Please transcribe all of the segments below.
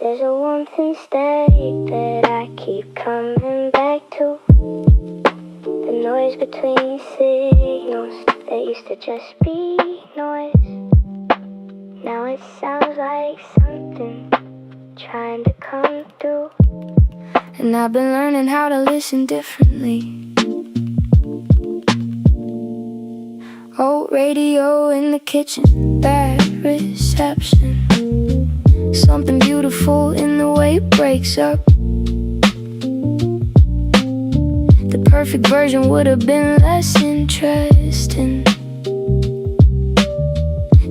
There's a warmth and steady that I keep coming back to. The noise between signals that used to just be noise. Now it sounds like something trying to come through. And I've been learning how to listen differently. Old radio in the kitchen, bad reception. Something beautiful in the way it breaks up. The perfect version would have been less interesting.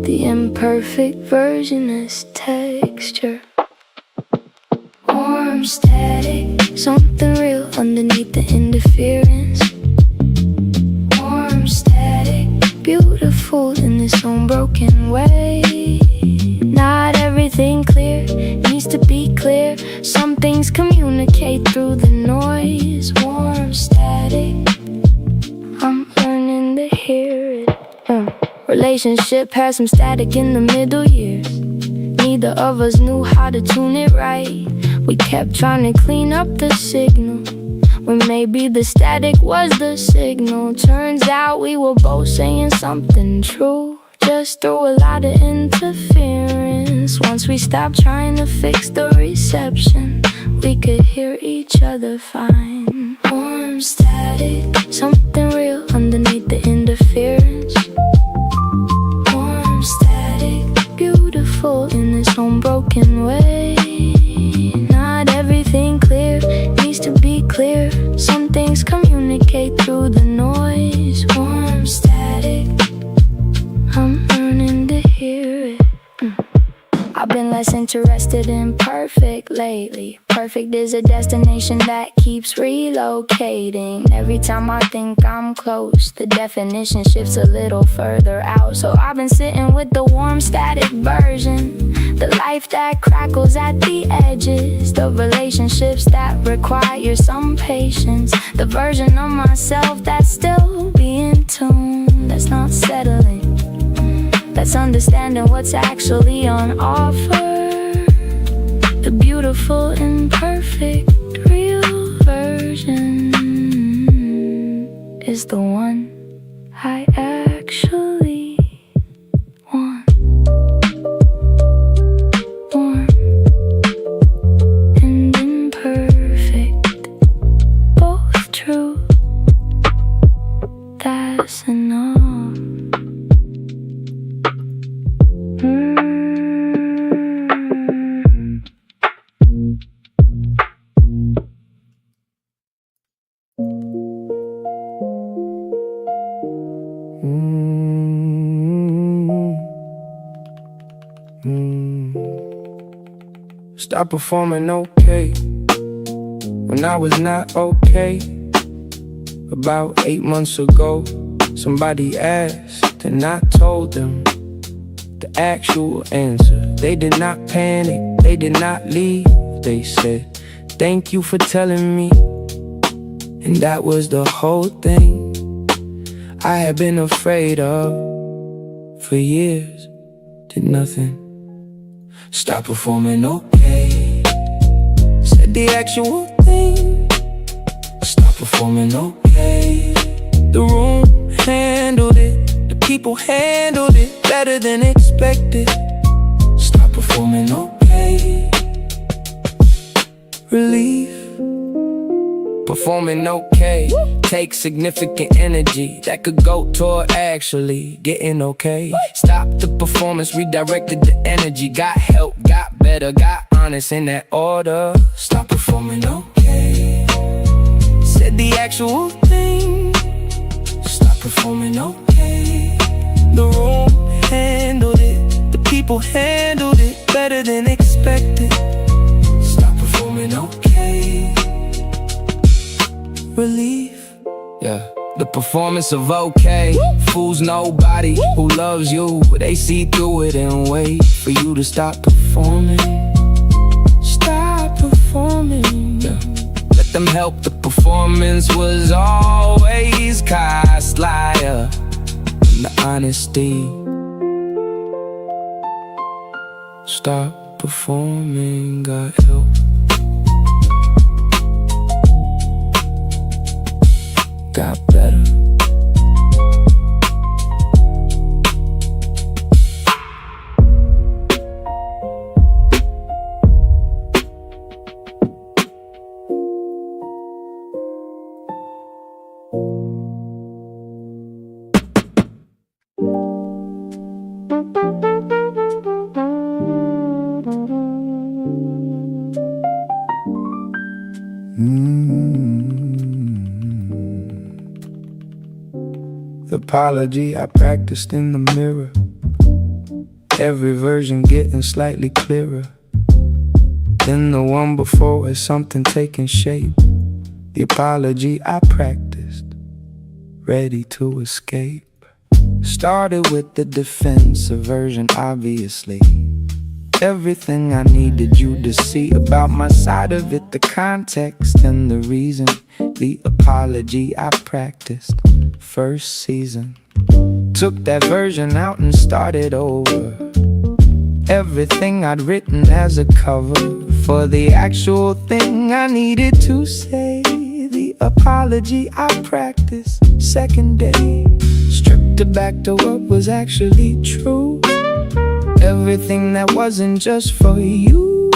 The imperfect version is texture. Warm static, something real underneath the interference. Warm static, beautiful in its own broken way. Not everything clear, needs to be clear. Some things communicate through the noise. Warm static, I'm learning to hear it. Relationship had some static in the middle years. Neither of us knew how to tune it right. We kept trying to clean up the signal, when maybe the static was the signal. Turns out we were both saying something true, just through a lot of interference. Once we stopped trying to fix the reception, we could hear each other fine. Warm static, something real underneath the interference. Warm static, beautiful in its own broken way. Not everything clear, needs to be clear. Some things communicate through the noise. Warm static, I'm learning to hear it. I've been less interested in perfect lately. Perfect is a destination that keeps relocating. Every time I think I'm close, the definition shifts a little further out. So I've been sitting with the warm static version, the life that crackles at the edges, the relationships that require some patience, the version of myself that's still being tuned, that's not settling, that's understanding what's actually on offer. The beautiful, imperfect, real version is the one I actually want. Warm and imperfect, both true, that's enough. Stop performing okay when I was not okay. About 8 months ago, somebody asked and I told them the actual answer. They did not panic, they did not leave. They said, thank you for telling me. And that was the whole thing I had been afraid of for years. Did nothing. Stop performing okay, said the actual thing. Stop performing okay. The room handled it, the people handled it better than expected. Stop performing okay. Relief. Performing okay takes significant energy that could go toward actually getting okay. Stop the performance, redirected the energy. Got help, got better, got honest in that order. Stop performing okay, said the actual thing. Stop performing okay. The room handled it, the people handled it better than expected. Stop performing okay. Relief. Yeah, the performance of okay fools nobody who loves you. They see through it and wait for you to stop performing. Stop performing. Yeah. Let them help. The performance was always cast liar in the honesty. Stop performing, got help. Got better. The apology I practiced in the mirror, every version getting slightly clearer. Then the one before is something taking shape. The apology I practiced, ready to escape. Started with the defensive version, obviously. Everything I needed you to see about my side of it, the context and the reason. The apology I practiced, first season. Took that version out and started over. Everything I'd written as a cover for the actual thing I needed to say. The apology I practiced, second day. Stripped it back to what was actually true. Everything that wasn't just for you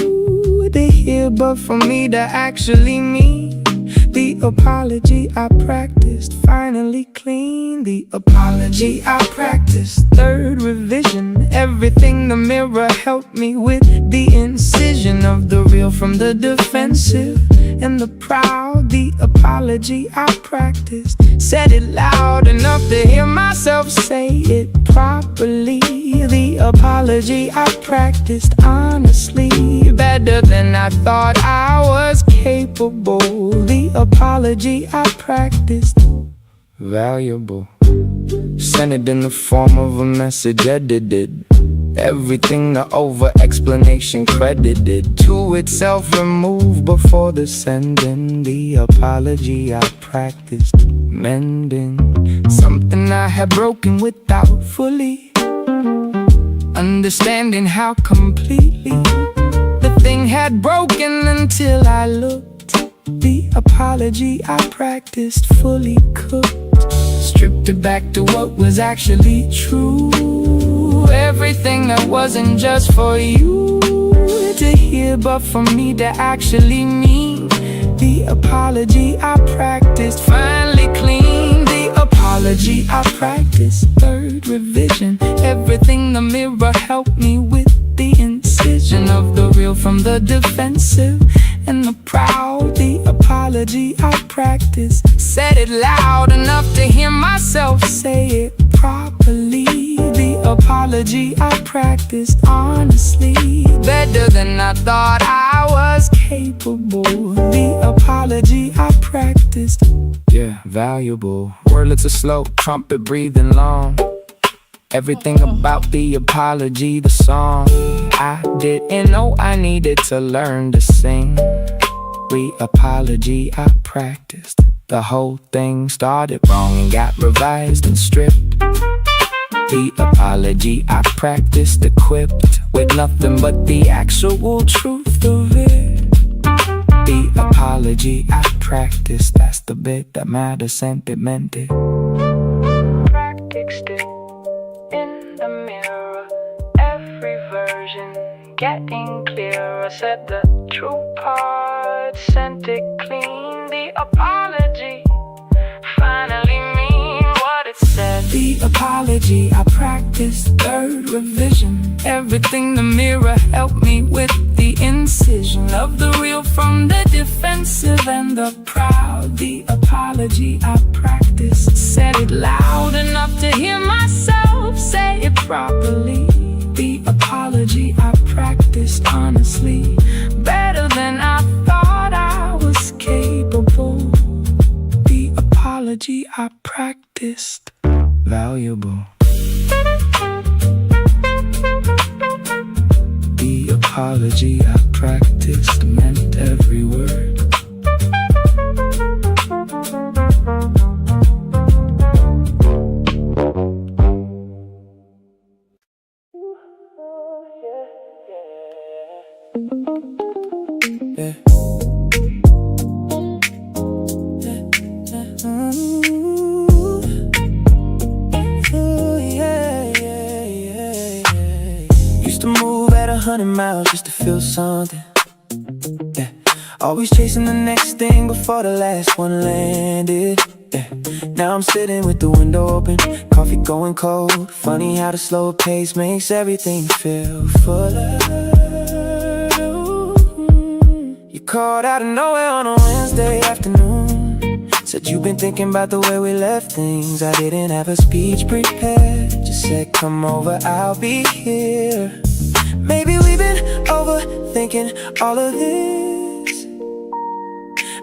to hear, but for me to actually mean. The apology I practiced, finally clean. The apology I practiced, third revision. Everything the mirror helped me with. The incision of the real from the defensive and the proud. The apology I practiced, said it loud enough to hear myself say it properly. The apology I practiced honestly, better than I thought I was capable. The apology I practiced, valuable. Sent it in the form of a message edited. Everything the over-explanation credited to itself, removed before the sending. The apology I practiced, mending something I had broken without fully understanding how completely the thing had broken until I looked. The apology I practiced, fully cooked. Stripped it back to what was actually true. Everything that wasn't just for you to hear, but for me to actually mean. The apology I practiced, finally clean. The apology I practiced, third revision. Everything the mirror helped me with. The incision of the real from the defensive and the proud. The apology I practiced, said it loud enough to hear myself say it properly. The apology I practiced honestly, better than I thought I was capable. The apology I practiced, yeah, valuable. Wordlets are slow, trumpet breathing long. Everything about the apology, the song I didn't know I needed to learn to sing. The apology I practiced, the whole thing started wrong and got revised and stripped. The apology I practiced, equipped with nothing but the actual truth of it. The apology I practiced, that's the bit that matters, sent it, meant it. Practiced it in the mirror, every version getting clearer. Said the true part, sent it clean. The apology finally mean what it said. The apology I practiced, third revision. Everything the mirror helped me with. The incision of the real from the defensive and the proud. The apology I practiced, said it loud enough to hear myself say it properly. The apology I practiced honestly, better than I thought I was capable. The apology I practiced, valuable. The apology I practiced meant every word. at 100 miles just to feel something. Yeah, always chasing the next thing before the last one landed. Yeah, now I'm sitting with the window open, coffee going cold. Funny how the slower pace makes everything feel fuller. You called out of nowhere on a Wednesday afternoon. Said you've been thinking about the way we left things. I didn't have a speech prepared, just said come over, I'll be here. Maybe we've been overthinking all of this.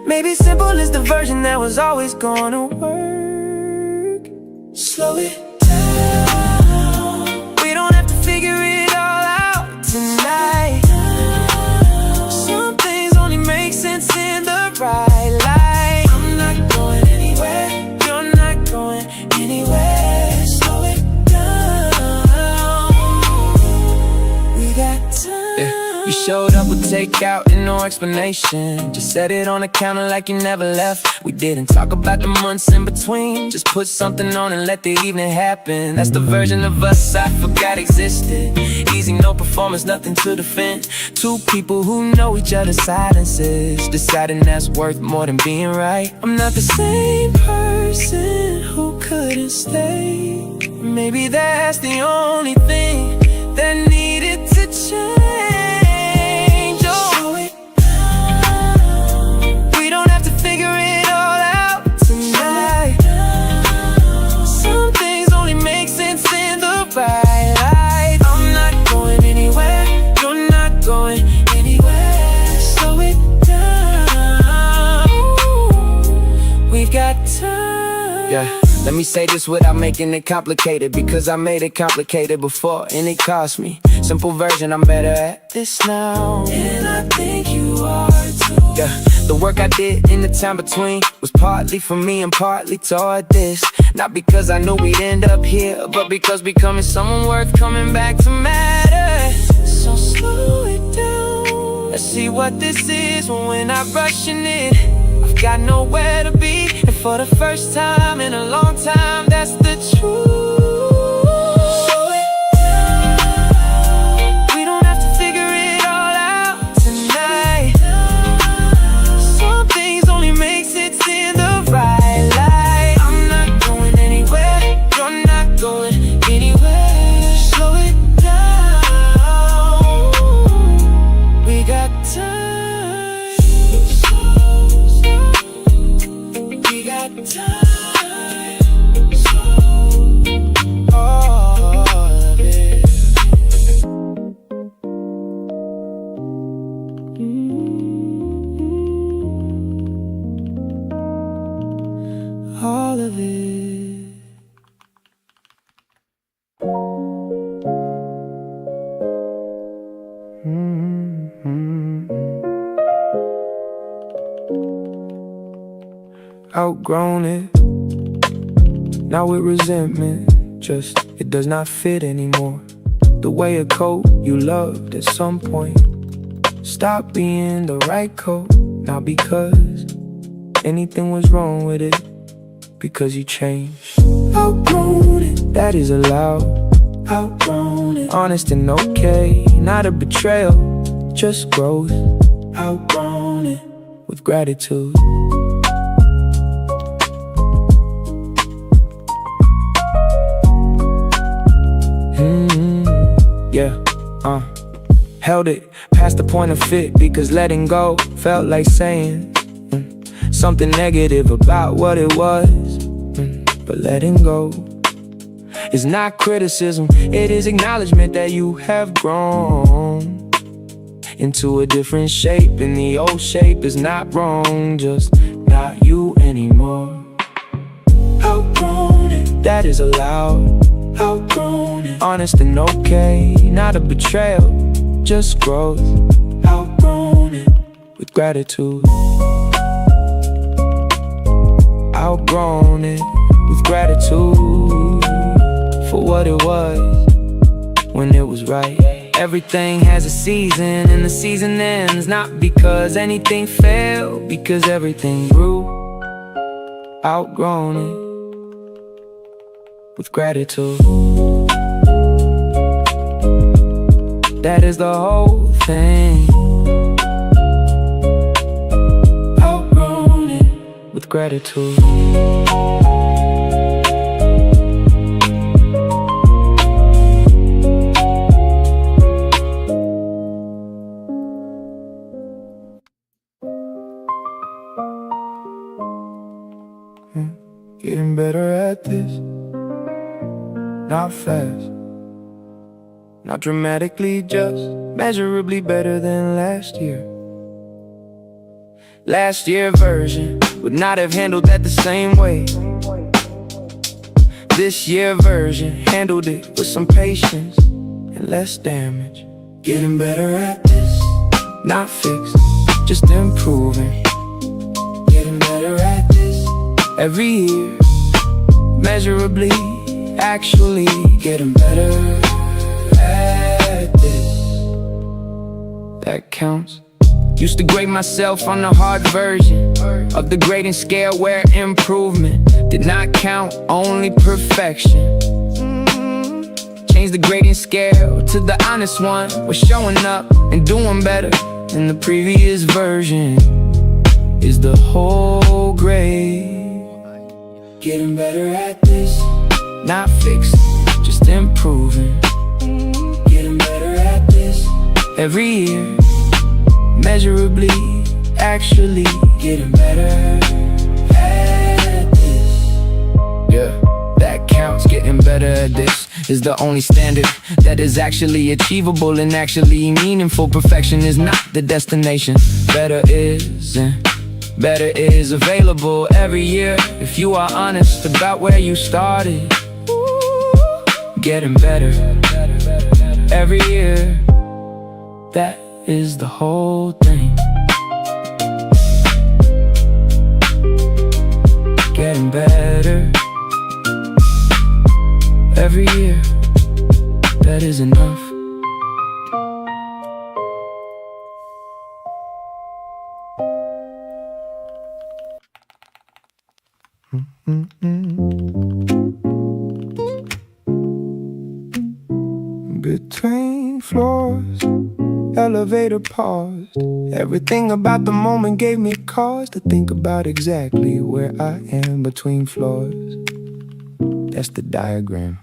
Maybe simple is the version that was always gonna work. Slow it down. We don't have to figure it all out tonight. Some things only make sense in the right light. I'm not going anywhere, you're not going anywhere. Slow it down. We got time. Yeah. You showed up with takeout and no explanation. Just set it on the counter like you never left. We didn't talk about the months in between. Just put something on and let the evening happen. That's the version of us I forgot existed. Easy, no performance, nothing to defend. Two people who know each other's silences, deciding that's worth more than being right. I'm not the same person who couldn't stay. Maybe that's the only thing that needed to change. Yeah, let me say this without making it complicated, because I made it complicated before and it cost me. Simple version, I'm better at this now, and I think you are too. Yeah, the work I did in the time between was partly for me and partly toward this. Not because I knew we'd end up here, but because becoming someone worth coming back to matter. So slow it down. Let's see what this is when we're not rushing it. I've got nowhere to be, and for the first time in a long time, that's the truth. We don't have to figure it all out tonight. Some things only make sense in the right light. I'm not going anywhere, you're not going anywhere. Slow it down. We got time. All of it. Outgrown it, now with resentment, just it does not fit anymore. The way a coat you loved at some point stopped being the right coat, not because anything was wrong with it, because you changed. Outgrown it, that is allowed. Outgrown it, honest and okay, not a betrayal, just growth. Outgrown it, with gratitude. Yeah, held it past the point of fit, because letting go felt like saying something negative about what it was. But letting go is not criticism, it is acknowledgement that you have grown into a different shape, and the old shape is not wrong, just not you anymore. Outgrown it, that is allowed. Outgrown it, honest and okay, not a betrayal, just growth. Outgrown it, with gratitude. Outgrown it, with gratitude for what it was when it was right. Everything has a season, and the season ends not because anything failed, because everything grew. Outgrown it, with gratitude. that is the whole thing. Outgrown it with gratitude. Getting better at this, not fast, not dramatically, just measurably better than last year. Last year version would not have handled that the same way. This year version handled it with some patience and less damage. Getting better at this, not fixed, just improving. Getting better at this every year, measurably, actually getting better at this. That counts. Used to grade myself on the hard version of the grading scale where improvement did not count, only perfection. Changed the grading scale to the honest one, where showing up and doing better than the previous version is the whole grade. Getting better at this, not fixed, just improving. Getting better at this every year, measurably, actually getting better at this. Yeah, that counts. Getting better at this is the only standard that is actually achievable and actually meaningful. Perfection is not the destination. Better is available every year if you are honest about where you started. Getting better every year, that is the whole thing. Getting better every year, that is enough. Between floors, elevator paused. Everything about the moment gave me cause to think about exactly where I am between floors. That's the diagram.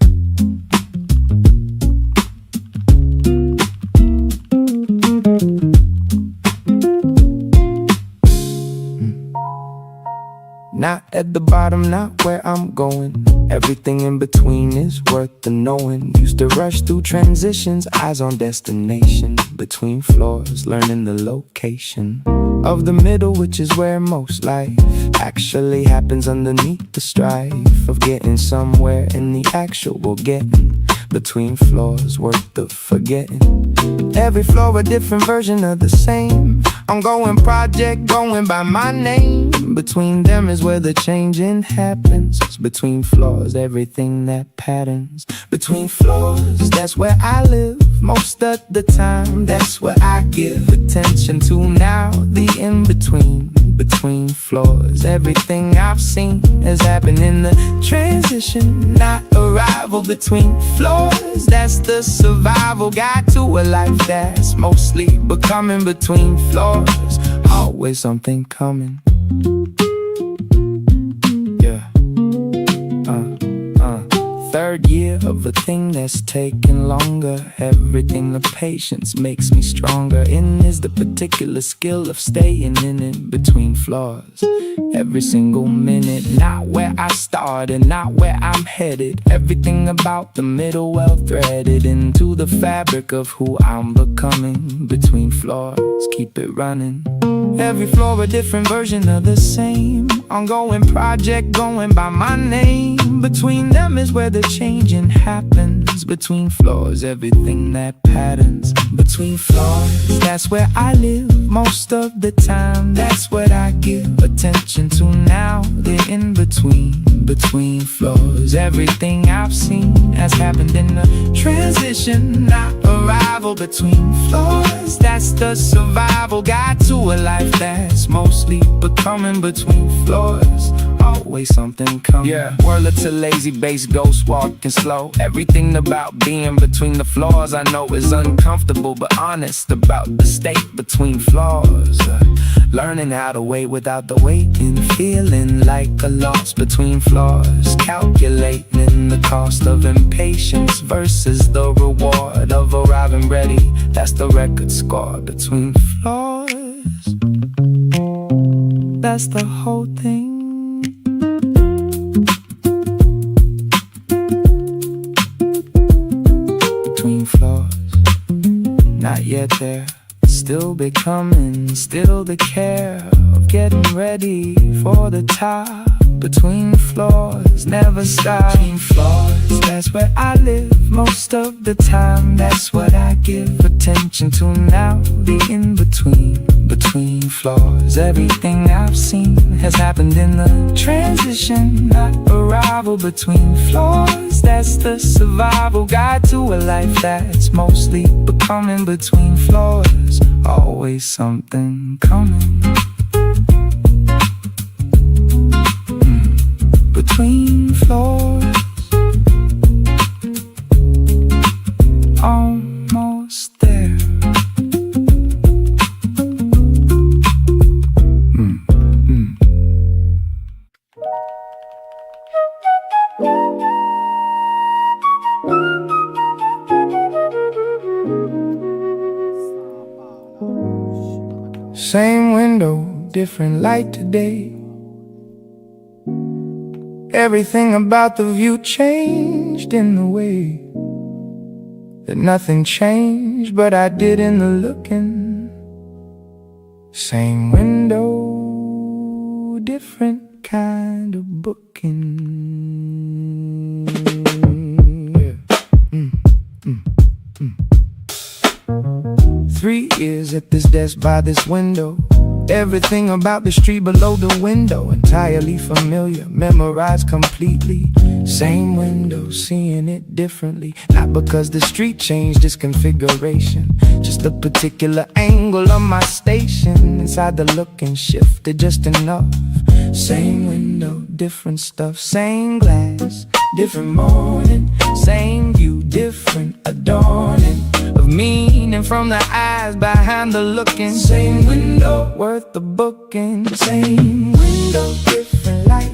Not at the bottom, not where I'm going. Everything in between is worth the knowing. Used to rush through transitions, eyes on destination. Between floors, learning the location of the middle, which is where most life actually happens. Underneath the strife of getting somewhere in the actual getting. Between floors, worth the forgetting. Every floor a different version of the same ongoing project going by my name. Between them is where the changing happens. Between floors, everything that patterns. Between floors, that's where I live most of the time. That's where I give attention to now. The in-between, between floors. Everything I've seen has happened in the transition, not arrival. Between floors, that's the survival guide to a life that's mostly becoming. Between floors, always something coming. Yeah. Third year of a thing that's taking longer. Everything the patience makes me stronger in is the particular skill of staying in between floors. Every single minute, not where I started, not where I'm headed. Everything about the middle well threaded into the fabric of who I'm becoming. Between floors, keep it running. Every floor a different version of the same ongoing project going by my name. Between them is where the changing happens. Between floors, everything that patterns. Between floors, that's where I live most of the time. That's what I give attention to now. The in-between, between floors. Everything I've seen has happened in the transition, not arrival. Between floors, that's the survival guide to a life that's mostly becoming. Between floors, always something coming. Yeah, whirler to lazy bass, ghost walking slow. Everything about being between the floors I know is uncomfortable, but honest about the state between flaws. Learning how to wait without the waiting, feeling like a loss between flaws. Calculating the cost of impatience versus the reward of arriving ready. That's the record score between flaws. That's the whole thing. Between flaws, not yet there. Still becoming, still the care of getting ready for the top. Between floors, never stop. Between floors, that's where I live most of the time. That's what I give attention to now. The in-between, between floors. Everything I've seen has happened in the transition, not arrival. Between floors, that's the survival guide to a life that's mostly becoming. Between floors, always something coming. Between floors, almost there. Same window, different light today. Everything about the view changed in the way that nothing changed, but I did in the looking. Same window, different kind of booking. Yeah. 3 years at this desk by this window. Everything about the street below the window entirely familiar, memorized completely. Same window, seeing it differently. Not because the street changed its configuration, just a particular angle of my station. Inside the looking shifted just enough. Same window, different stuff. Same glass, different morning. Same view, different adorning of meaning from the eyes behind the looking. Same window, worth the booking. Same window, different light.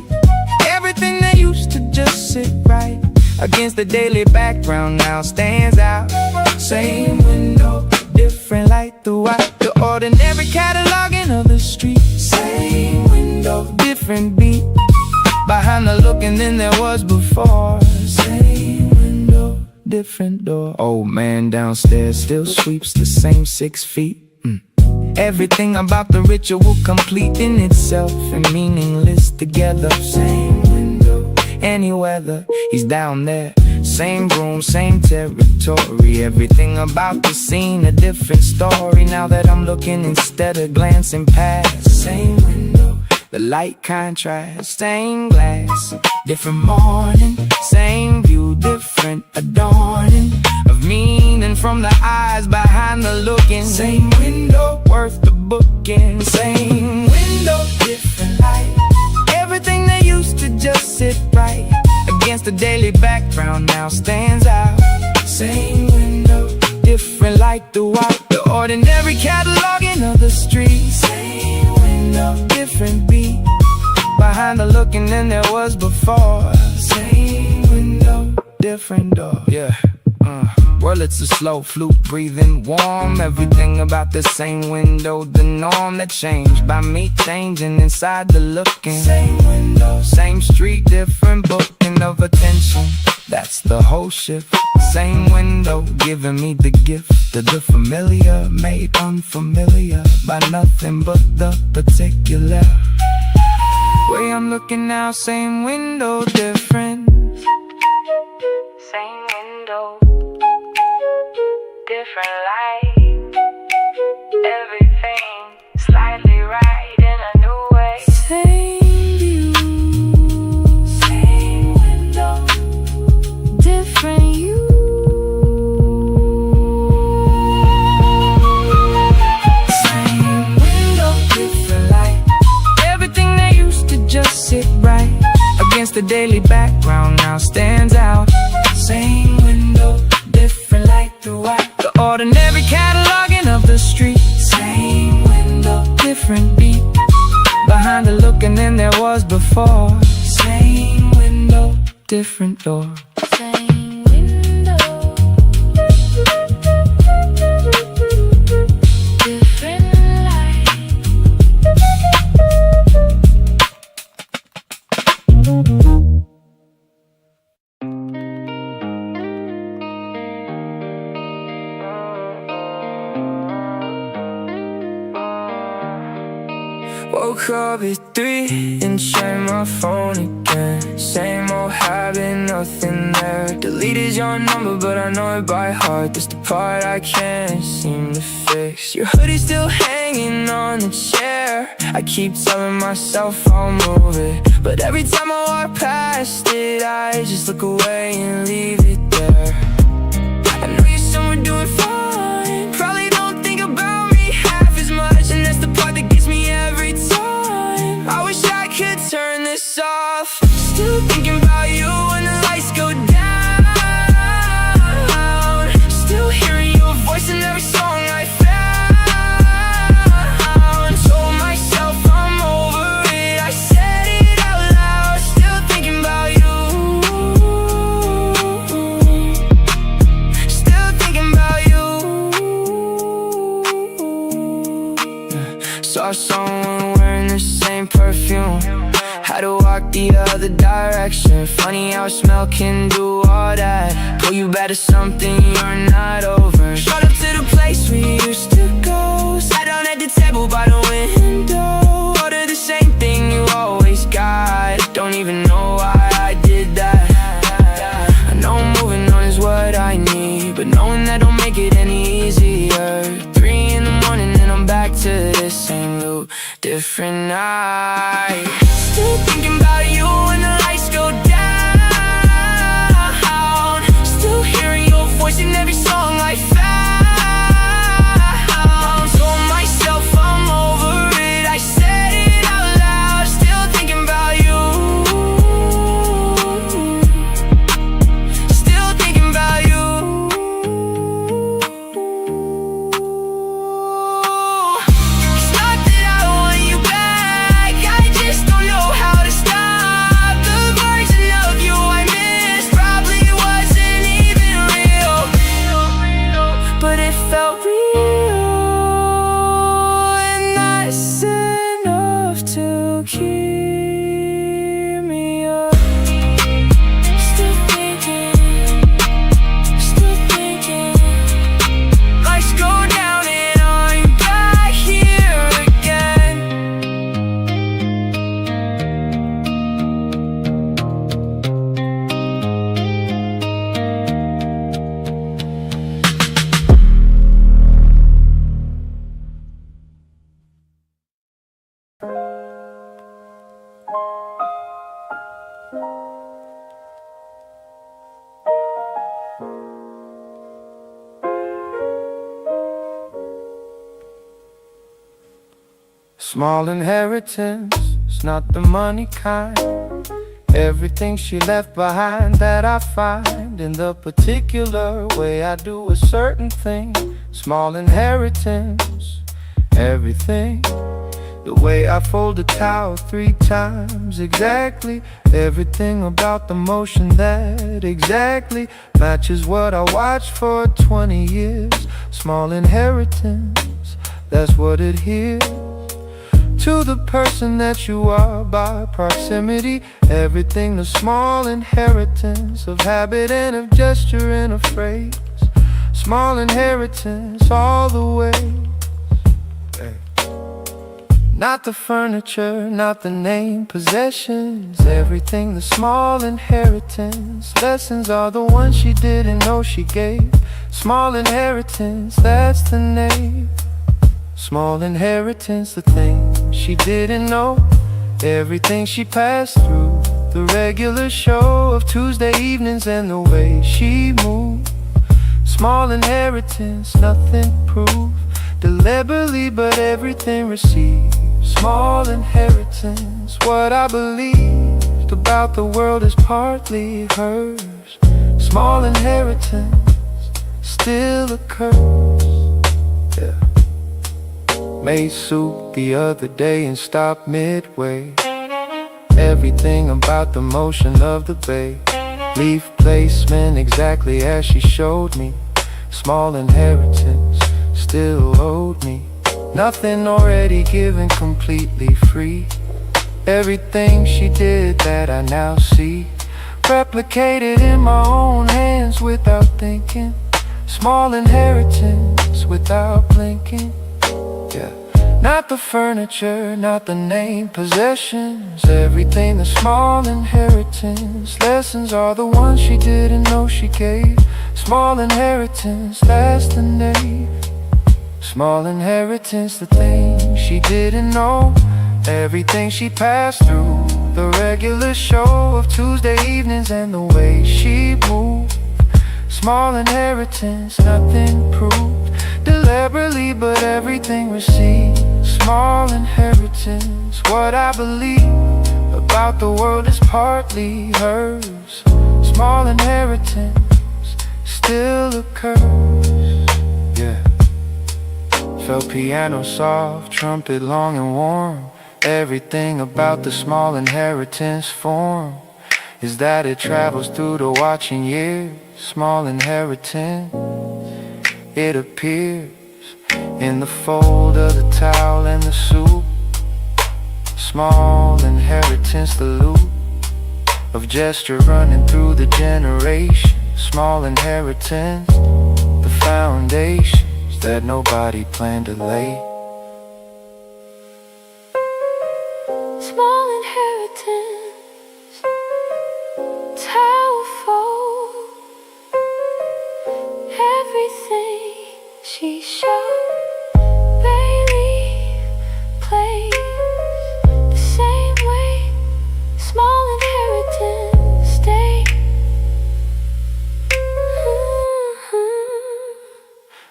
Everything that used to just sit right against the daily background now stands out. Same window, different light throughout the ordinary cataloging of the street. Same window, different beat behind the looking than there was before. Same window, different door. Old man downstairs still sweeps the same 6 feet. Everything about the ritual complete in itself and meaningless together. Same window, any weather, he's down there. Same room, same territory. Everything about the scene, a different story. Now that I'm looking instead of glancing past. Same window, the light contrast. Same glass, different morning. Same view, different adorning of meaning from the eyes behind the looking. Same window, worth the booking. Same window, different light. Everything that used to just sit right against the daily background now stands out. Same window, different light throughout the ordinary cataloging of the street. Same window, different beat behind the looking than there was before. Same window, different door. Yeah. Well, it's a slow flute, breathing warm. Everything about the same window, the norm that changed by me changing inside the looking. Same window, same street, different booking of attention. That's the whole shift. Same window, giving me the gift of the familiar, made unfamiliar by nothing but the particular. Way I'm looking now, same window, different. Same window, different light. Everything slightly right in a new way. Same view, same window, different you. Same window, different light. Everything that used to just sit right daily background now stands out. Same window, different light throughout. The ordinary cataloging of the street. Same window, different beat. Behind the looking than there was before. Same window, different door. Same window, different light. Woke up at 3 and checked my phone again. Same old habit, nothing there. Deleted your number, but I know it by heart. That's the part I can't seem to fix. Your hoodie's still hanging on the chair. I keep telling myself I'll move it, but every time I walk past it, I just look away and leave it there. I know you're somewhere doing fine. Probably don't think about me half as much, and that's the part that gets me every time. I wish I could turn this off. Still thinking about you when the lights go down. Still hearing your voice in every song I found. Told myself I'm over it, I said it out loud. Still thinking about you. Still thinking about you. Saw someone wearing the same perfume. Had to walk the other direction. Funny how a smell can do all that. Pull you back to something you're not over. Showed up to the place we used to go. Sat down at the table by the window. Ordered the same thing you always got. Don't even know why I did that. I know moving on is what I need, but knowing that don't make it any easier. 3 in the morning and I'm back to this same loop, different night. Still thinking about you when the lights go down. Still hearing your voice in every song I found. Told myself I'm over it, I said it out loud. Still thinking about you. Still thinking about you. It's not that I want you back, I just don't know how to stop. The version of you I missed probably wasn't even real, but it felt real, and that's enough to keep me up. Still thinking, lights go down and I'm back here again. Small inheritance, it's not the money kind. Everything she left behind that I find in the particular way I do a certain thing. Small inheritance, everything. The way I fold a towel 3 times exactly. Everything about the motion that exactly matches what I watched for 20 years. Small inheritance, that's what it is. To the person that you are by proximity. Everything, the small inheritance of habit and of gesture and of phrase. Small inheritance all the way. Not the furniture, not the name, possessions. Everything, the small inheritance. Lessons are the ones she didn't know she gave. Small inheritance, that's the name. Small inheritance, the things she didn't know. Everything she passed through. The regular show of Tuesday evenings and the way she moved. Small inheritance, nothing proved deliberately, but everything received. Small inheritance, what I believed. about the world is partly hers. Small inheritance still a curse. Yeah. Made soup the other day and stopped midway. Everything about the motion of the bay. Leaf placement exactly as she showed me. Small inheritance still owed me. Nothing already given, completely free. Everything she did that I now see, replicated in my own hands without thinking. Small inheritance without blinking. Yeah. Not the furniture, not the name, possessions. Everything the small inheritance. Lessons are the ones she didn't know she gave. Small inheritance, that's the name. Small inheritance, the things she didn't know. Everything she passed through. The regular show of Tuesday evenings and the way she moved. Small inheritance, nothing proved deliberately, but everything received. Small inheritance, what I believe about the world is partly hers. Small inheritance still occurs. Yeah. Felt piano soft, trumpet long and warm. Everything about the small inheritance form is that it travels through the watching years. Small inheritance, it appears in the fold of the towel and the soup. Small inheritance, the loop of gesture running through the generations. Small inheritance, the foundations that nobody planned to lay. Small inheritance, tower fold. Everything she showed, Bailey plays the same way. Small inheritance stay.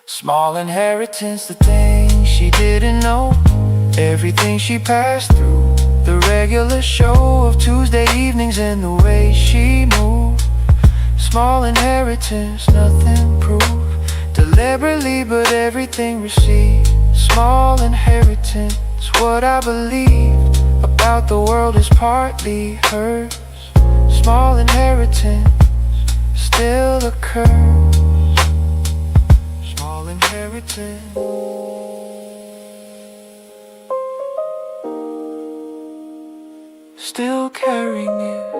Small inheritance, the things she didn't know. Everything she passed through. The regular show of Tuesday evenings and the way she moved. Small inheritance, nothing proved deliberately, but everything received. Small inheritance, what I believe about the world is partly hers. Small inheritance still occurs. Small inheritance still carrying it.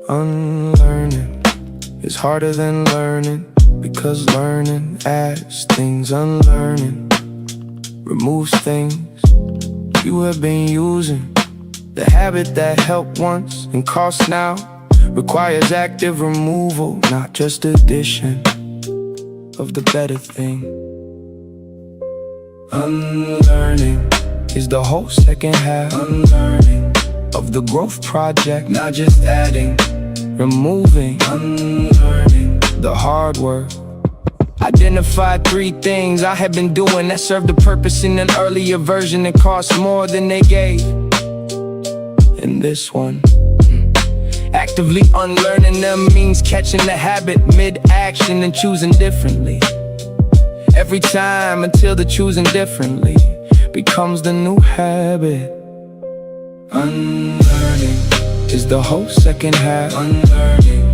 Unlearning is harder than learning, because learning adds things. Unlearning removes things you have been using. The habit that helped once and costs now requires active removal, not just addition of the better thing. Unlearning is the whole second half. Unlearning of the growth project, not just adding. Removing, unlearning the hard work. Identified 3 things I had been doing that served a purpose in an earlier version that cost more than they gave. In this one, actively unlearning them means catching the habit mid-action and choosing differently. Every time until the choosing differently becomes the new habit. Unlearning is the whole second half. Unlearning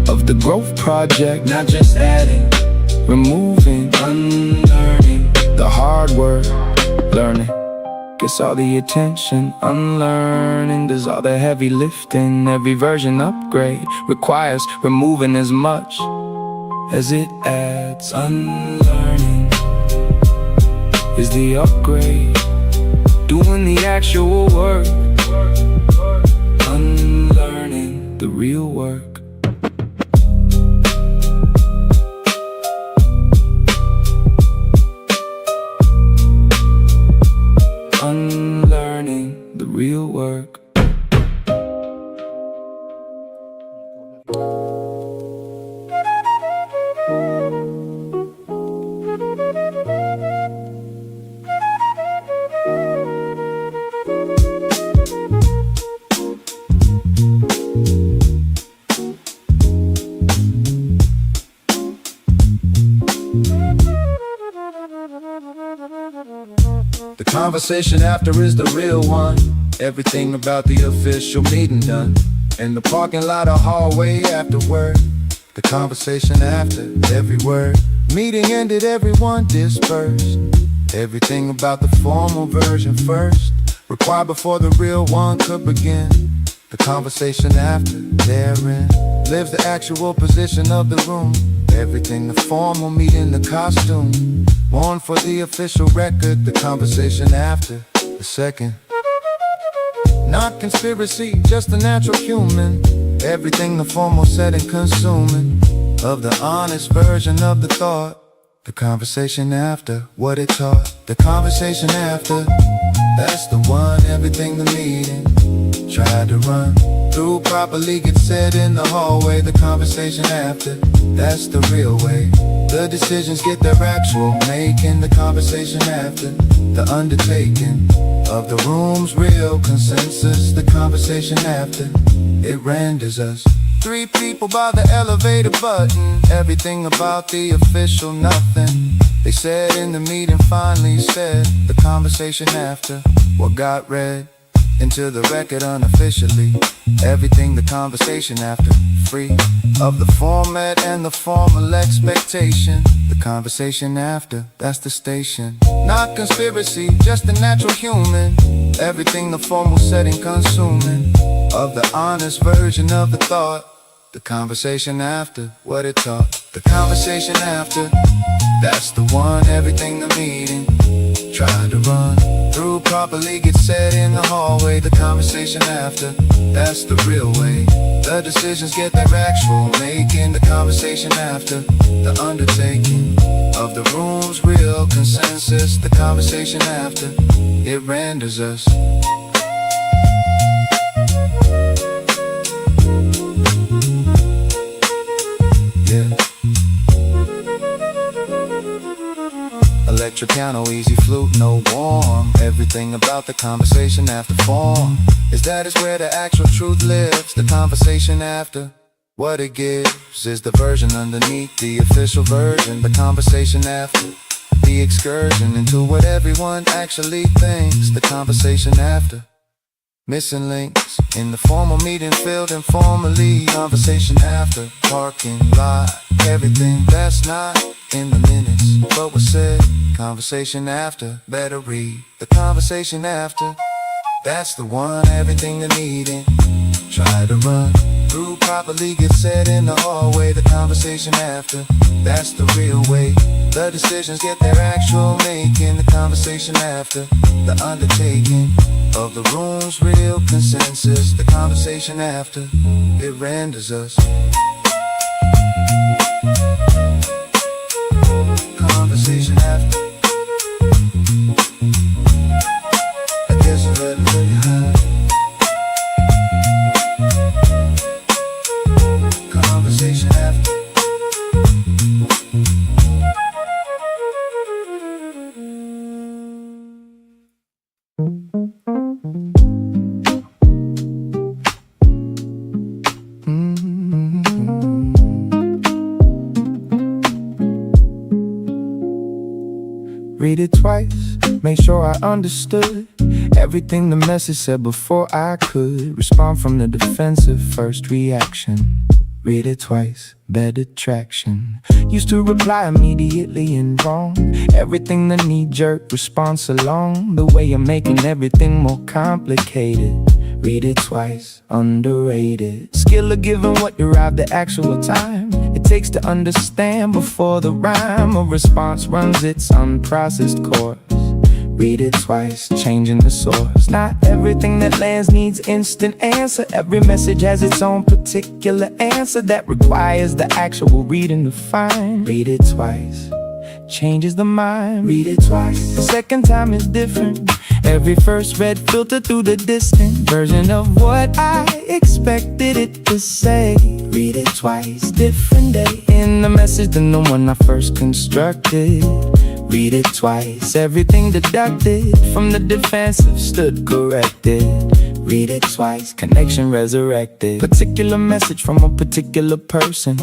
of the growth project, not just adding. Removing, unlearning the hard work. Learning gets all the attention. Unlearning does all the heavy lifting. Every version upgrade requires removing as much as it adds. Unlearning is the upgrade, doing the actual work. Unlearning the real work. Conversation after is the real one. Everything about the official meeting done. In the parking lot or hallway afterward. The conversation after every word. Meeting ended, everyone dispersed. Everything about the formal version first. Required before the real one could begin. The conversation after therein lives the actual position of the room. Everything the formal meeting, the costume worn for the official record. The conversation after the second. Not conspiracy, just a natural human. Everything the formal setting consuming of the honest version of the thought. The conversation after what it taught. The conversation after, that's the one. Everything the meeting tried to run through properly gets said in the hallway. The conversation after, that's the real way. The decisions get their actual making. The conversation after, the undertaking of the room's real consensus. The conversation after, it renders us three people by the elevator button. Everything about the official nothing. They said in the meeting finally said. The conversation after what got read into the record unofficially. Everything the conversation after, free of the format and the formal expectation. The conversation after, that's the station. Not conspiracy, just a natural human. Everything the formal setting consuming of the honest version of the thought. The conversation after what it taught. The conversation after, that's the one. Everything the meeting tried to run through properly gets said in the hallway. The conversation after, that's the real way. The decisions get their actual making. The conversation after, the undertaking of the room's real consensus. The conversation after, it renders us electric piano, easy flute, no warm. Everything about the conversation after form is that is where the actual truth lives. The conversation after what it gives is the version underneath the official version. The conversation after the excursion into what everyone actually thinks. The conversation after missing links in the formal meeting filled informally. Conversation after parking lot. Everything that's not in the minutes but was said. Conversation after, better read the conversation after. That's the one. Everything the meeting try to run through properly gets said in the hallway. The conversation after, that's the real way. The decisions get their actual making. The conversation after, the undertaking of the room's real consensus. The conversation after, it renders us conversation after. I guess I let it really high. Conversation after. Read it twice, make sure I understood everything the message said before I could respond from the defensive first reaction. Read it twice, better traction. Used to reply immediately and wrong. Everything the knee-jerk response along the way you're making everything more complicated. Read it twice, underrated. Skill of giving what you arrive the actual time it takes to understand before the rhyme or response runs its unprocessed course. Read it twice, changing the source. Not everything that lands needs instant answer. Every message has its own particular answer that requires the actual reading to find. Read it twice, changes the mind. Read it twice, the second time is different. Every first read filtered through the distant version of what I expected it to say. Read it twice, different day in the message than the one I first constructed. Read it twice, everything deducted from the defensive stood corrected. Read it twice, connection resurrected. Particular message from a particular person.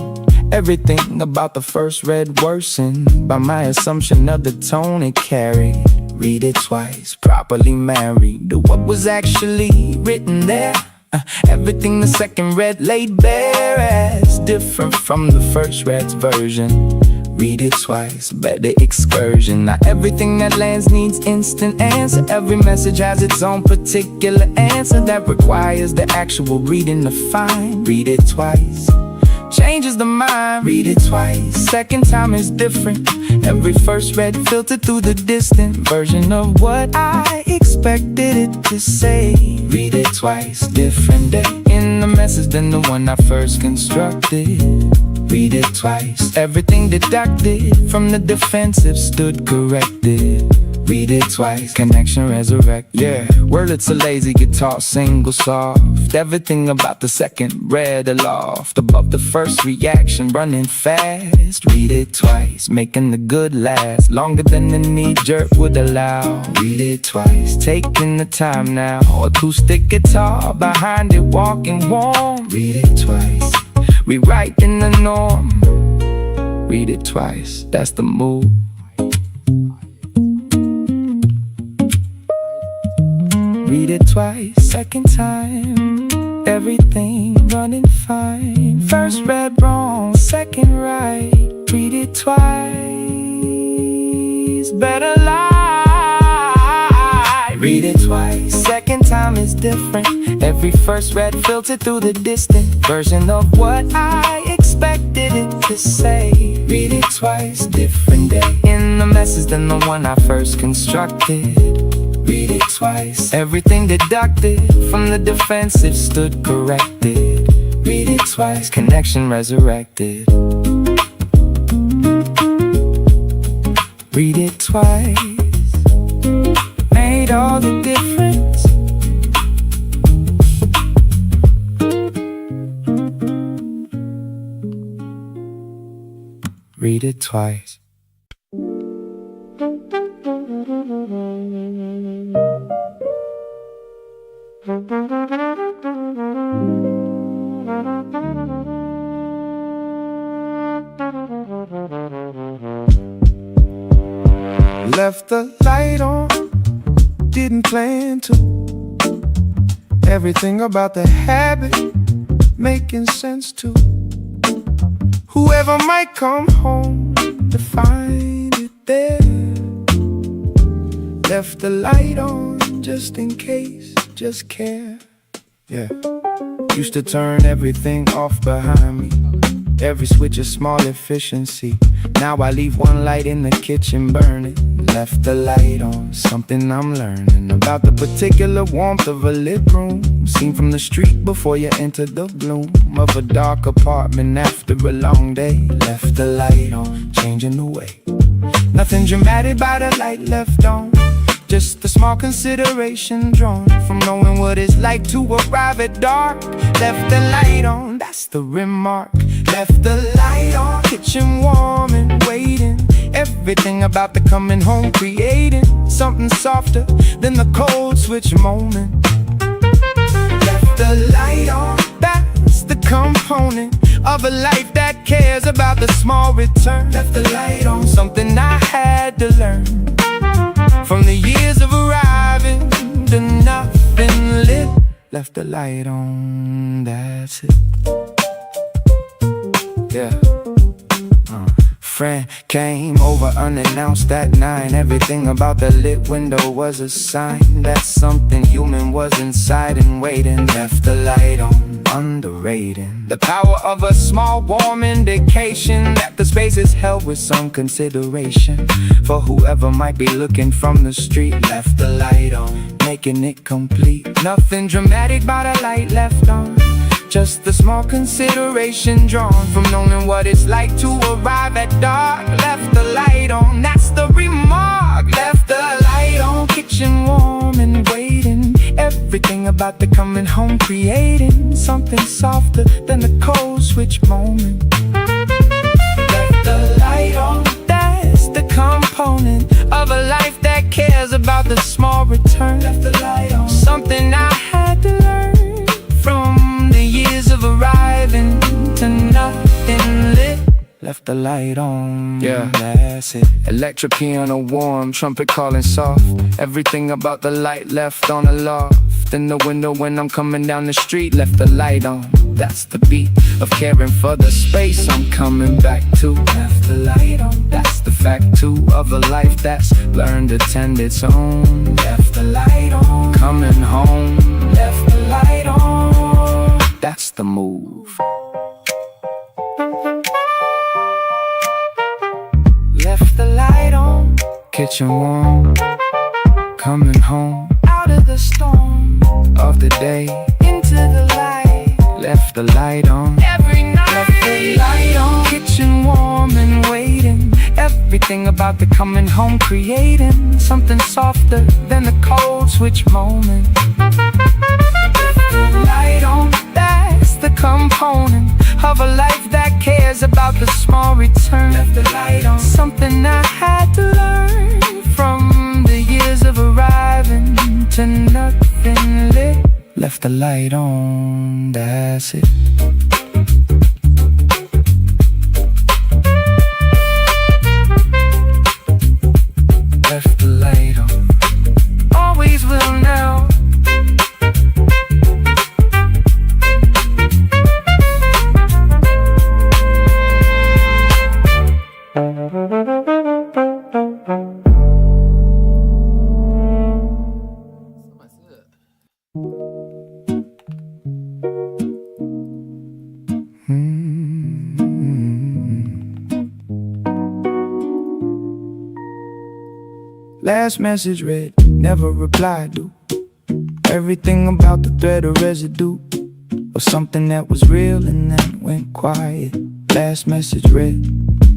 Everything about the first read worsened by my assumption of the tone it carried. read it twice. Properly married to what was actually written there. Everything the second read laid bare as different from the first read's version. Read it twice, better excursion. Not everything that lands needs instant answer. Every message has its own particular answer that requires the actual reading to find. Read it twice, changes the mind. Read it twice, second time is different. Every first read filtered through the distant version of what I expected it to say. Read it twice, different day in the message than the one I first constructed. Read it twice, everything deducted from the defensive stood corrected. Read it twice, connection resurrect. Yeah, wordlets a lazy guitar, single soft. Everything about the second read aloft, above the first reaction, running fast. Read it twice, making the good last longer than the knee-jerk would allow. Read it twice, taking the time now. Acoustic guitar behind it, walking warm. Read it twice, rewriting the norm. Read it twice, that's the move. Read it twice, second time, everything running fine. First read wrong, second right. Read it twice, better lie. Read it twice, second time is different. Every first read filtered through the distant version of what I expected it to say. Read it twice, different day in the message than the one I first constructed. Read it twice, everything deducted from the defensive stood corrected. Read it twice, connection resurrected. Read it twice, made all the difference. Read it twice. Left the light on, didn't plan to. Everything about the habit making sense to whoever might come home to find it there. Left the light on just in case, just care. Yeah, used to turn everything off behind me. Every switch a small efficiency. Now I leave one light in the kitchen burning. Left the light on, something I'm learning about the particular warmth of a lit room, seen from the street before you enter the gloom of a dark apartment after a long day. Left the light on, changing the way. Nothing dramatic about a light left on, just a small consideration drawn from knowing what it's like to arrive at dark. Left the light on, that's the remark. Left the light on, kitchen warm and waiting. Everything about the coming home creating something softer than the cold switch moment. Left the light on, that's the component of a life that cares about the small return. Left the light on, something I had to learn from the years of arriving to nothing lit. Left the light on, that's it. Yeah. Friend came over unannounced at 9. Everything about the lit window was a sign that something human was inside and waiting. Left the light on, underrating the power of a small warm indication that the space is held with some consideration for whoever might be looking from the street. Left the light on, making it complete. Nothing dramatic about a light left on, just the small consideration drawn from knowing what it's like to arrive at dark. Left the light on, that's the remark. Left the light on, kitchen warm and waiting. Everything about the coming home creating something softer than the cold switch moment. Left the light on, that's the component of a life that cares about the small return. Left the light on, something I had to learn from the years of arriving to nothing lit. left the light on. Yeah, that's it. Electric piano warm, trumpet calling soft. Everything about the light left on the loft. In the window when I'm coming down the street, left the light on. That's the beat of caring for the space I'm coming back to. Left the light on. That's the fact too of a life that's learned to tend its own. Left the light on. Coming home. Left the light on. That's the move. Left the light on. Kitchen warm. Coming home. Out of the storm of the day. Into the light. Left the light on. Every night. Left the light on. Kitchen warm and waiting. Everything about the coming home creating something softer than the cold switch moment. Left the light on. That's the component of a life that cares about the small return. Left the light on. Something I had to learn from the years of arriving to nothing lit. Left the light on, that's it. Left the light on, always will now. Last message read, never replied to. Everything about the thread or residue of something that was real and then went quiet. Last message read,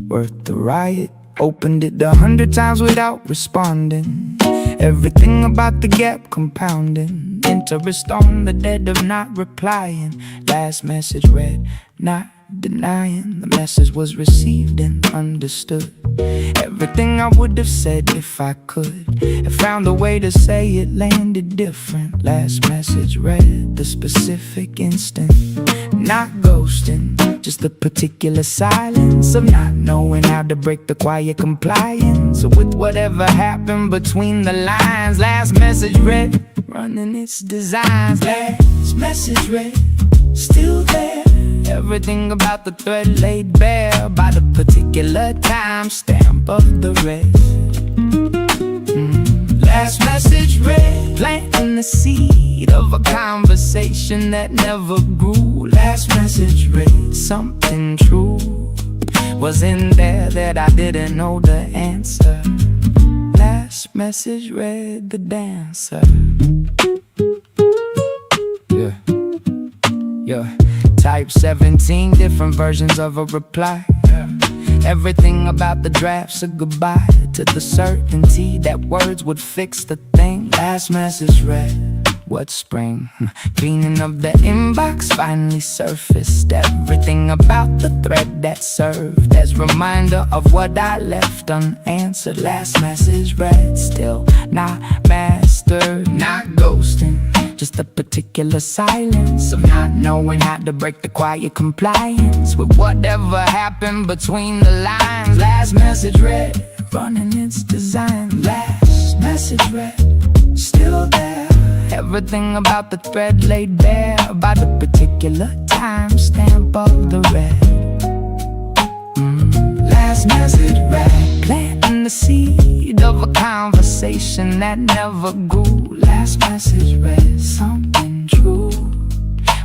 worth the riot. Opened it 100 times without responding. Everything about the gap compounding. Interest on the dead of not replying. Last message read, not denying. The message was received and understood. Everything I would have said if I could have found a way to say it landed different. Last message read the specific instant. Not ghosting, just the particular silence of not knowing how to break the quiet compliance with whatever happened between the lines. Last message read, running its designs. Last message read, still there. Everything about the thread laid bare by the particular time stamp of the red. Last message read, planting the seed of a conversation that never grew. Last message read, something true was in there that I didn't know the answer. Last message read, the dancer. Yeah. Yeah. Type 17 different versions of a reply. Everything about the drafts a goodbye to the certainty that words would fix the thing. Last message read, what spring? Cleaning of the inbox finally surfaced. Everything about the thread that served as reminder of what I left unanswered. Last message read, still not mastered. Not ghosting, just a particular silence of not knowing how to break the quiet compliance with whatever happened between the lines. Last message read, running its design. Last message read, still there. Everything about the thread laid bare by the particular timestamp of the red. Last message read, planting the seed of a conversation that never grew. Last message read, something true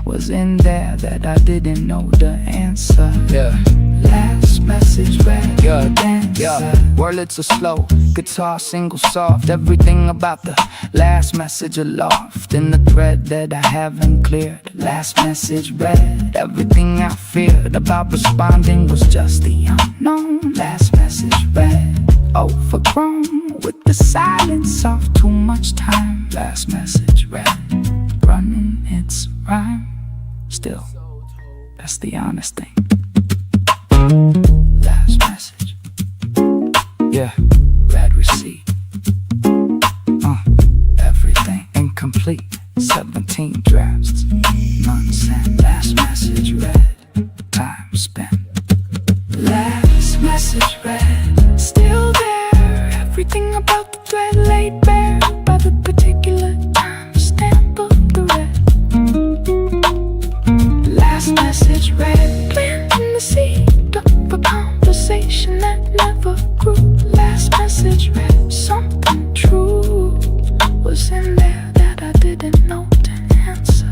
was in there that I didn't know the answer. Yeah. Last message read, yeah, dancer. Yeah. Wordlets are slow, guitar single soft. Everything about the last message aloft in the thread that I haven't cleared. Last message read, everything I feared about responding was just the unknown. Last message read, overgrown with the silence of too much time. Last message read, running its rhyme. Still, that's the honest thing. Last message, yeah, read receipt. Everything incomplete, 17 drafts, nonsense. Last message read, time spent. Last message read, still there. Everything about the thread laid bare by the particular timestamp of the red. Last message read, planting the seed of a conversation that never grew. Last message read, something true was in there that I didn't know to answer.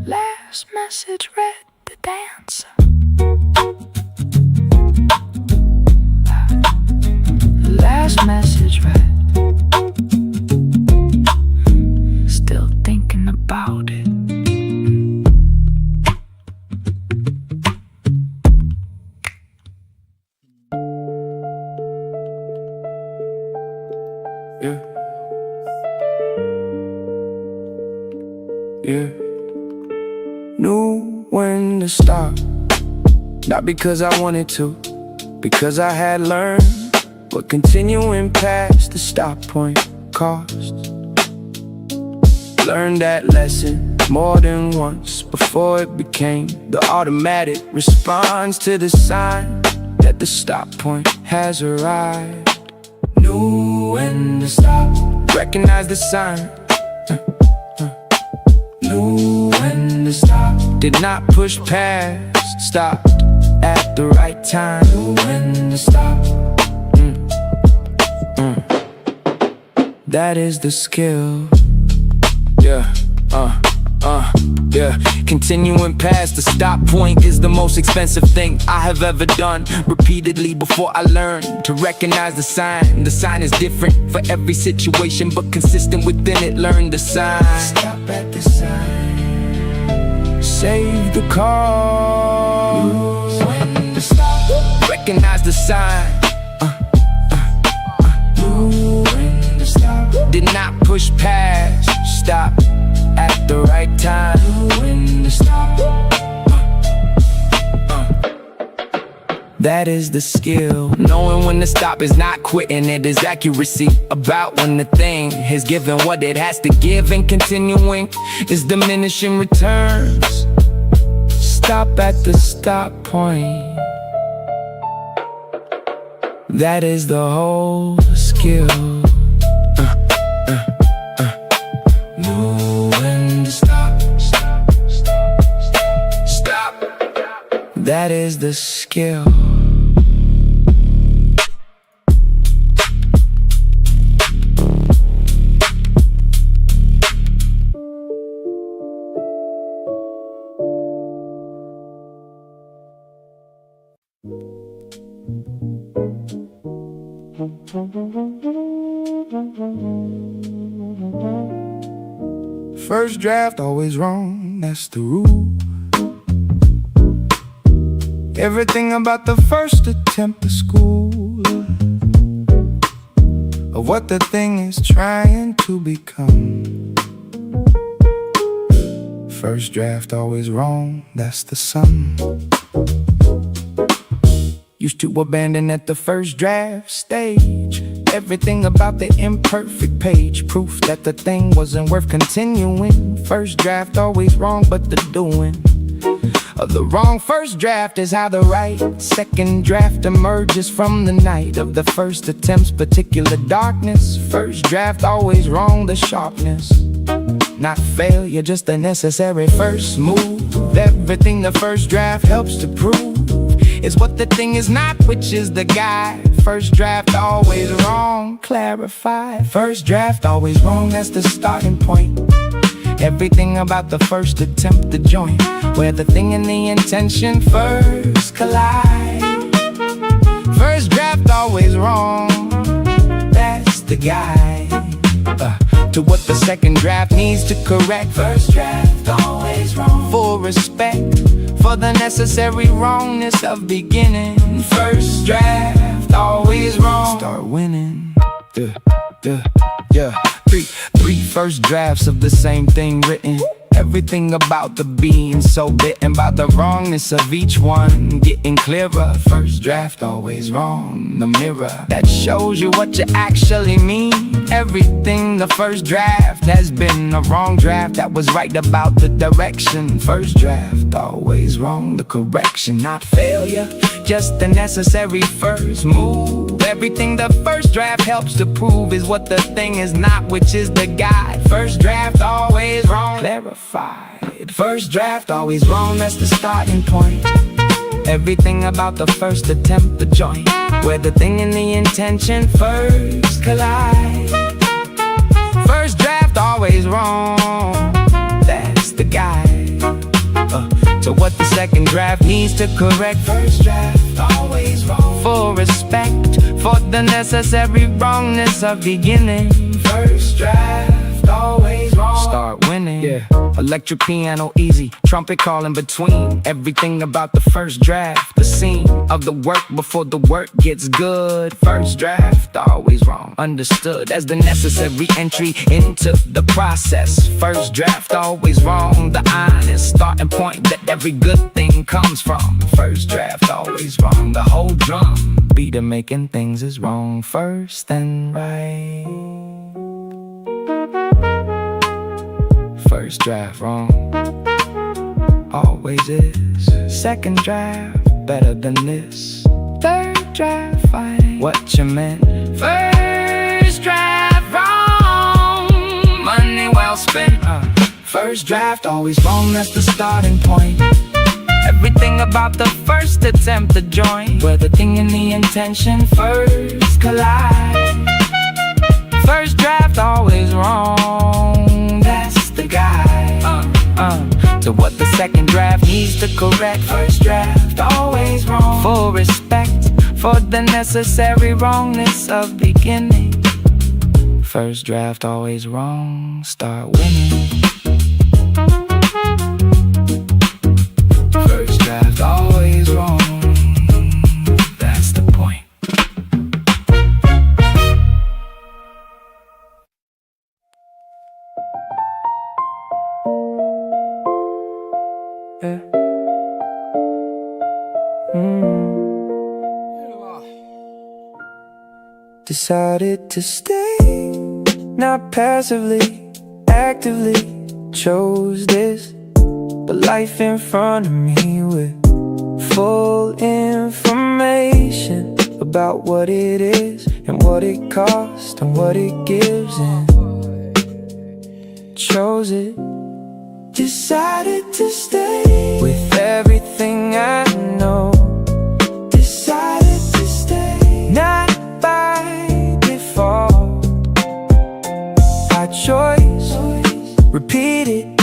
Last message read, the dancer. Last message read, still thinking about it. Yeah. Yeah. Knew when to stop. Not because I wanted to, because I had learned what continuing past the stop point cost. Learned that lesson more than once before it became the automatic response to the sign that the stop point has arrived. Knew when to stop, recognize the sign. Knew when to stop, did not push past, stopped at the right time. Knew when to stop. That is the skill. Yeah, yeah. Continuing past the stop point is the most expensive thing I have ever done. Repeatedly before I learned to recognize the sign. The sign is different for every situation, but consistent within it. Learn the sign. Stop at the sign. Save the cause. When to stop. Recognize the sign. When to stop. Did not push past. Stop at the right time. When to stop. That is the skill. Knowing when to stop is not quitting, it is accuracy. About when the thing is given what it has to give, and continuing is diminishing returns. Stop at the stop point. That is the whole skill. Know when to stop. Stop. That is the skill. First draft always wrong, that's the rule. Everything about the first attempt at school, of what the thing is trying to become. First draft always wrong, that's the sum. Used to abandon at the first draft stage. Everything about the imperfect page, proof that the thing wasn't worth continuing. First draft always wrong, but the doing of the wrong first draft is how the right second draft emerges from the night of the first attempt's particular darkness. First draft always wrong, the sharpness, not failure, just the necessary first move. Everything the first draft helps to prove is what the thing is not, which is the guide. First draft always wrong, clarify. First draft always wrong, that's the starting point. Everything about the first attempt to join, where the thing and the intention first collide. First draft always wrong, that's the guide to what the second draft needs to correct. First draft always wrong, full respect for the necessary wrongness of beginning. First draft always wrong, start winning. Three first drafts of the same thing written. Everything about the being so bitten by the wrongness of each one getting clearer. First draft always wrong, the mirror that shows you what you actually mean. Everything the first draft has been a wrong draft that was right about the direction. First draft always wrong, the correction, not failure, just the necessary first move. Everything the first draft helps to prove is what the thing is not, which is the guide. First draft always wrong, clarified. First draft always wrong, that's the starting point. Everything about the first attempt, the joint, where the thing and the intention first collide. First draft always wrong, that's the guide to what the second draft needs to correct. First draft always wrong, for respect for the necessary wrongness of beginning. First draft always wrong, start winning. Yeah. Electric piano easy, trumpet call in between. Everything about the first draft, the scene of the work before the work gets good. First draft always wrong, understood as the necessary entry into the process. First draft always wrong, the honest starting point that every good thing comes from. First draft always wrong, the whole drum beat of making things is wrong first and right. First draft wrong, always is. Second draft better than this. Third draft fine, what you meant. First draft wrong, money well spent. First draft always wrong, that's the starting point. Everything about the first attempt to join, where the thing and the intention first collide. First draft always wrong, that's the guide to what the second draft needs to correct. First draft always wrong, for respect for the necessary wrongness of beginning. First draft always wrong, start winning. First draft always wrong, that's the point. Yeah. Decided to stay, not passively, actively chose this. But life in front of me with full information about what it is and what it costs and what it gives, and chose it. Decided to stay with everything I know. Decided to stay, not by default. By choice, repeated